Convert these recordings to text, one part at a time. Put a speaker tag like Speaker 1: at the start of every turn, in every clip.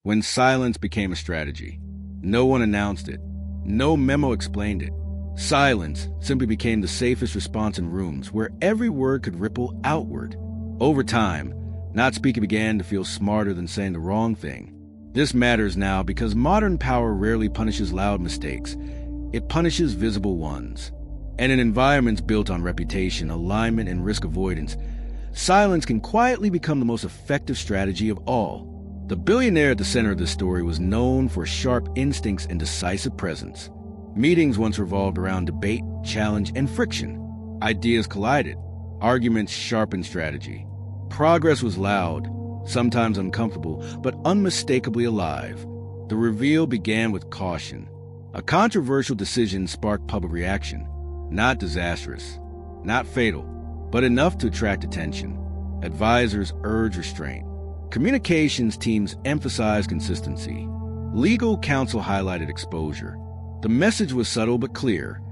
Speaker 1: when silence became a strategy. No one announced it. No memo explained it. Silence simply became the safest response in rooms where every word could ripple outward. Over time, not speaking began to feel smarter than saying the wrong thing. This matters now because modern power rarely punishes loud mistakes. It punishes visible ones. And in environments built on reputation, alignment, and risk avoidance, silence can quietly become the most effective strategy of all. The billionaire at the center of this story was known for sharp instincts and decisive presence. Meetings once revolved around debate, challenge, and friction. Ideas collided. Arguments sharpened strategy. Progress was loud, sometimes uncomfortable, but unmistakably alive. The reveal began with caution. A controversial decision sparked public reaction. Not disastrous, not fatal, but enough to attract attention. Advisors urged restraint. Communications teams emphasized consistency. Legal counsel highlighted exposure. The message was subtle but clear.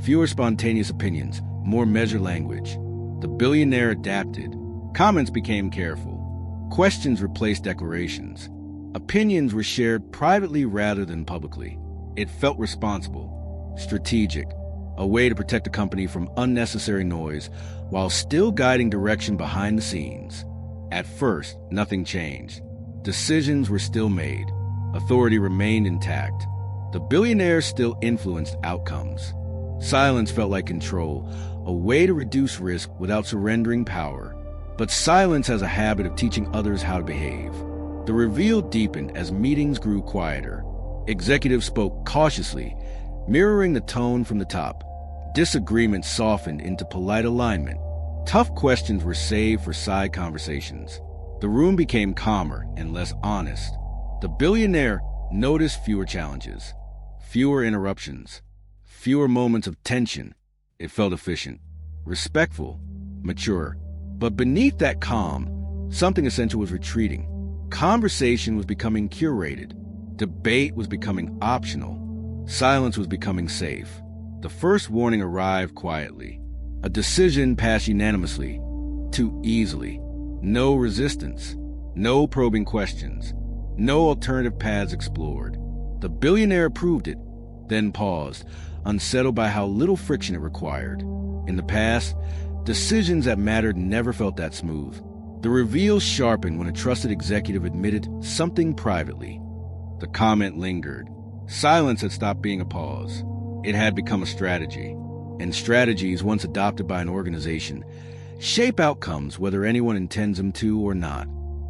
Speaker 1: Fewer spontaneous opinions, more measured language. The billionaire adapted. Comments became careful. Questions replaced declarations. Opinions were shared privately rather than publicly. It felt responsible, strategic, a way to protect the company from unnecessary noise while still guiding direction behind the scenes. At first, nothing changed. Decisions were still made. Authority remained intact. The billionaire still influenced outcomes. Silence felt like control, a way to reduce risk without surrendering power. But silence has a habit of teaching others how to behave. The reveal deepened as meetings grew quieter. Executives spoke cautiously, mirroring the tone from the top. Disagreements softened into polite alignment. Tough questions were saved for side conversations. The room became calmer and less honest. The billionaire noticed fewer challenges, fewer interruptions, fewer moments of tension. It felt efficient, respectful, mature. But beneath that calm, something essential was retreating. Conversation was becoming curated. Debate was becoming optional. Silence was becoming safe. The first warning arrived quietly. A decision passed unanimously, too easily. No resistance, no probing questions, no alternative paths explored. The billionaire approved it, then paused, unsettled by how little friction it required. In the past, decisions that mattered never felt that smooth. The reveal sharpened when a trusted executive admitted something privately. The comment lingered. Silence had stopped being a pause. It had become a strategy. And strategies, once adopted by an organization, shape outcomes whether anyone intends them to or not.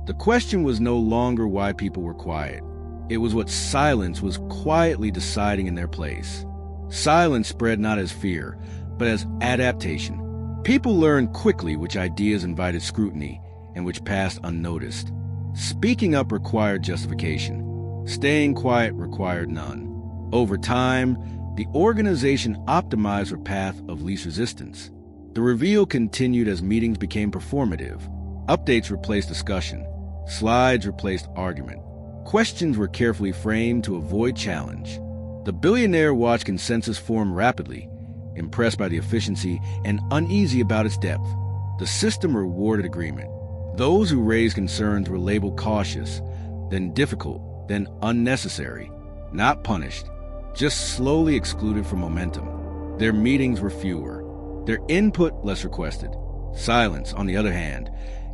Speaker 1: The question was no longer why people were quiet. It was what silence was quietly deciding in their place. Silence spread not as fear, but as adaptation. People learned quickly which ideas invited scrutiny and which passed unnoticed. Speaking up required justification. Staying quiet required none. Over time, the organization optimized her path of least resistance. The reveal continued as meetings became performative. Updates replaced discussion. Slides replaced argument. Questions were carefully framed to avoid challenge. The billionaire watched consensus form rapidly, impressed by the efficiency and uneasy about its depth. The system rewarded agreement. Those who raised concerns were labeled cautious, then difficult, then unnecessary, not punished, just slowly excluded from momentum. Their meetings were fewer, their input less requested. Silence, on the other hand,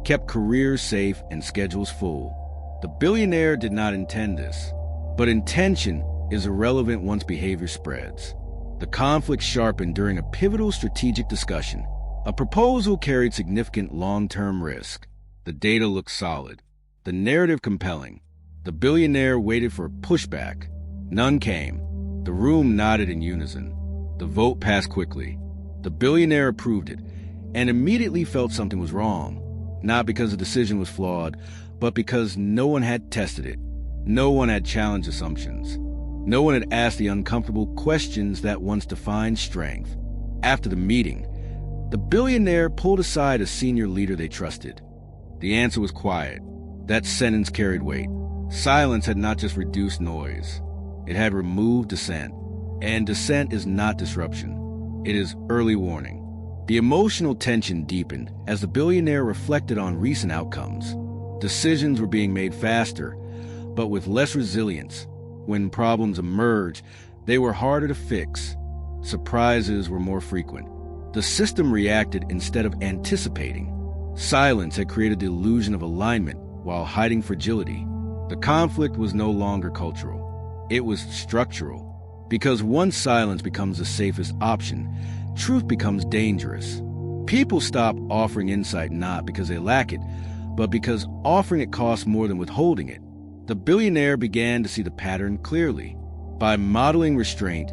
Speaker 1: kept careers safe and schedules full. The billionaire did not intend this, but intention is irrelevant once behavior spreads. The conflict sharpened during a pivotal strategic discussion. A proposal carried significant long-term risk. The data looked solid, the narrative compelling. The billionaire waited for pushback. None came. The room nodded in unison. The vote passed quickly. The billionaire approved it and immediately felt something was wrong. Not because the decision was flawed, but because no one had tested it. No one had challenged assumptions. No one had asked the uncomfortable questions that once defined strength. After the meeting, the billionaire pulled aside a senior leader they trusted. The answer was quiet. That sentence carried weight. Silence had not just reduced noise. It had removed dissent. And dissent is not disruption. It is early warning. The emotional tension deepened as the billionaire reflected on recent outcomes. Decisions were being made faster, but with less resilience. When problems emerged, they were harder to fix. Surprises were more frequent. The system reacted instead of anticipating. Silence had created the illusion of alignment while hiding fragility. The conflict was no longer cultural. It was structural. Because once silence becomes the safest option, truth becomes dangerous. People stop offering insight not because they lack it, but because offering it costs more than withholding it. The billionaire began to see the pattern clearly. By modeling restraint,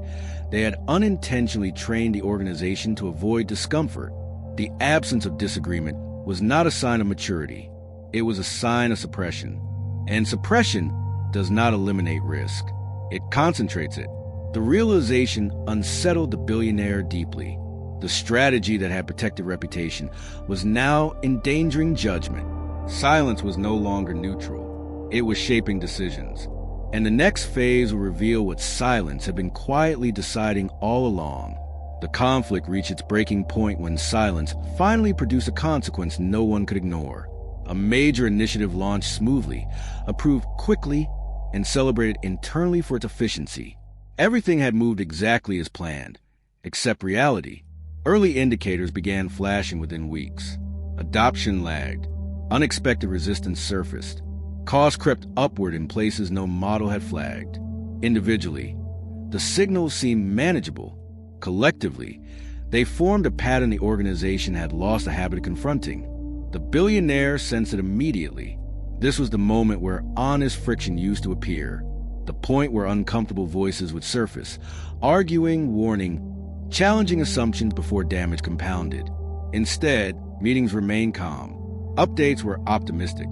Speaker 1: they had unintentionally trained the organization to avoid discomfort. The absence of disagreement was not a sign of maturity. It was a sign of suppression. And suppression does not eliminate risk. It concentrates it. The realization unsettled the billionaire deeply. The strategy that had protected reputation was now endangering judgment. Silence was no longer neutral. It was shaping decisions. And the next phase will reveal what silence had been quietly deciding all along. The conflict reached its breaking point when silence finally produced a consequence no one could ignore. A major initiative launched smoothly, approved quickly, and celebrated internally for its efficiency. Everything had moved exactly as planned, except reality. Early indicators began flashing within weeks. Adoption lagged. Unexpected resistance surfaced. Costs crept upward in places no model had flagged. Individually, the signals seemed manageable. Collectively, they formed a pattern the organization had lost the habit of confronting. The billionaire sensed it immediately. This was the moment where honest friction used to appear, the point where uncomfortable voices would surface, arguing, warning, challenging assumptions before damage compounded. Instead, meetings remained calm. Updates were optimistic.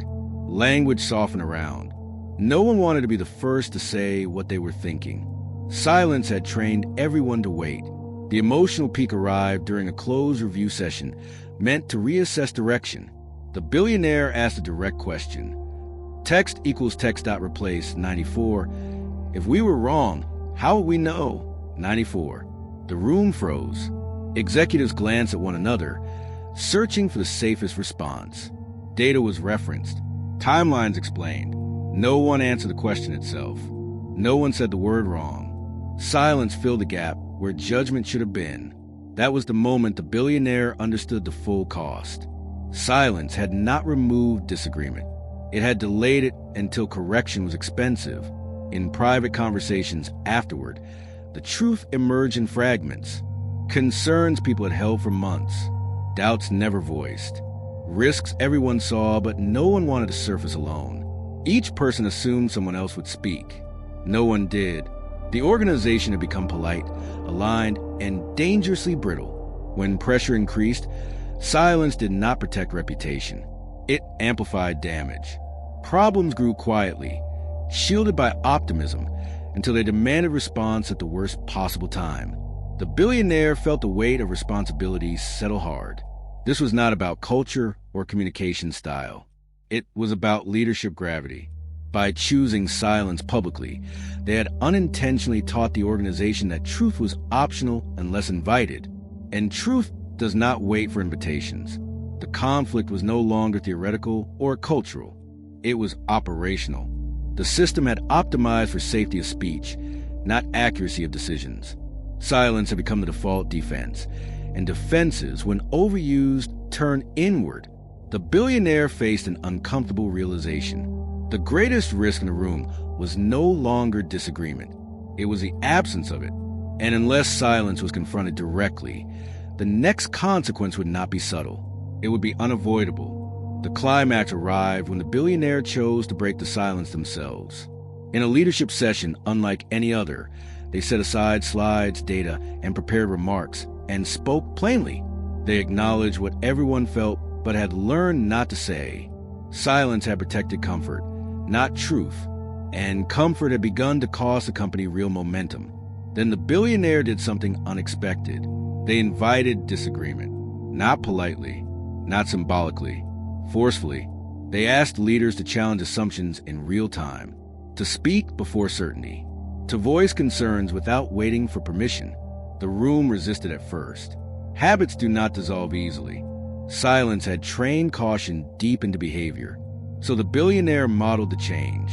Speaker 1: Language softened around. No one wanted to be the first to say what they were thinking. Silence had trained everyone to wait. The emotional peak arrived during a closed review session meant to reassess direction. The billionaire asked a direct question. Text equals text.replace 94. If we were wrong, how would we know? 94. The room froze. Executives glanced at one another, searching for the safest response. Data was referenced. Timelines explained. No one answered the question itself. No one said the word wrong. Silence filled the gap where judgment should have been. That was the moment the billionaire understood the full cost. Silence had not removed disagreement. It had delayed it until correction was expensive. In private conversations afterward, the truth emerged in fragments. Concerns people had held for months. Doubts never voiced. Risks everyone saw, but no one wanted to surface alone. Each person assumed someone else would speak. No one did. The organization had become polite, aligned, and dangerously brittle. When pressure increased, silence did not protect reputation. It amplified damage. Problems grew quietly, shielded by optimism, until they demanded response at the worst possible time. The billionaire felt the weight of responsibility settle hard. This was not about culture or communication style. It was about leadership gravity. By choosing silence publicly, they had unintentionally taught the organization that truth was optional unless invited. And truth does not wait for invitations. The conflict was no longer theoretical or cultural. It was operational. The system had optimized for safety of speech, not accuracy of decisions. Silence had become the default defense, and defenses, when overused, turn inward. The billionaire faced an uncomfortable realization. The greatest risk in the room was no longer disagreement. It was the absence of it. And unless silence was confronted directly, the next consequence would not be subtle. It would be unavoidable. The climax arrived when the billionaire chose to break the silence themselves. In a leadership session unlike any other, they set aside slides, data, and prepared remarks, and spoke plainly. They acknowledged what everyone felt but had learned not to say. Silence had protected comfort, not truth, and comfort had begun to cost the company real momentum. Then the billionaire did something unexpected. They invited disagreement, not politely, not symbolically, forcefully. They asked leaders to challenge assumptions in real time, to speak before certainty, to voice concerns without waiting for permission. The room resisted at first. Habits do not dissolve easily. Silence had trained caution deep into behavior. So the billionaire modeled the change.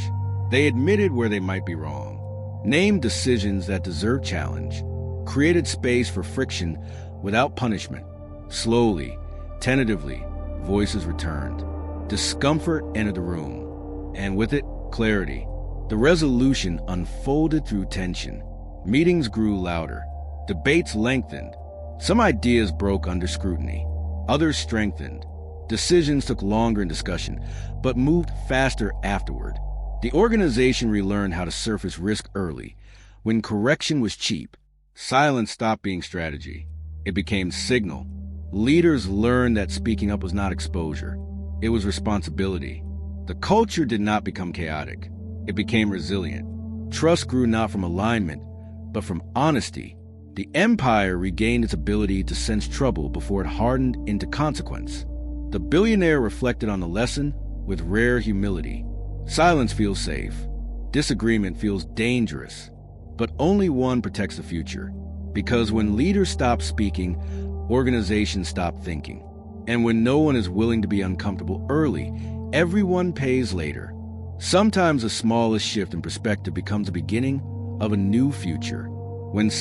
Speaker 1: They admitted where they might be wrong, named decisions that deserve challenge, created space for friction without punishment. Slowly, tentatively, voices returned. Discomfort entered the room, and with it, clarity. The resolution unfolded through tension. Meetings grew louder. Debates lengthened. Some ideas broke under scrutiny. Others strengthened. Decisions took longer in discussion, but moved faster afterward. The organization relearned how to surface risk early. When correction was cheap, silence stopped being strategy. It became signal. Leaders learned that speaking up was not exposure. It was responsibility. The culture did not become chaotic. It became resilient. Trust grew not from alignment, but from honesty. The empire regained its ability to sense trouble before it hardened into consequence. The billionaire reflected on the lesson with rare humility. Silence feels safe. Disagreement feels dangerous. But only one protects the future. Because when leaders stop speaking, organizations stop thinking. And when no one is willing to be uncomfortable early, everyone pays later. Sometimes the smallest shift in perspective becomes the beginning of a new future. When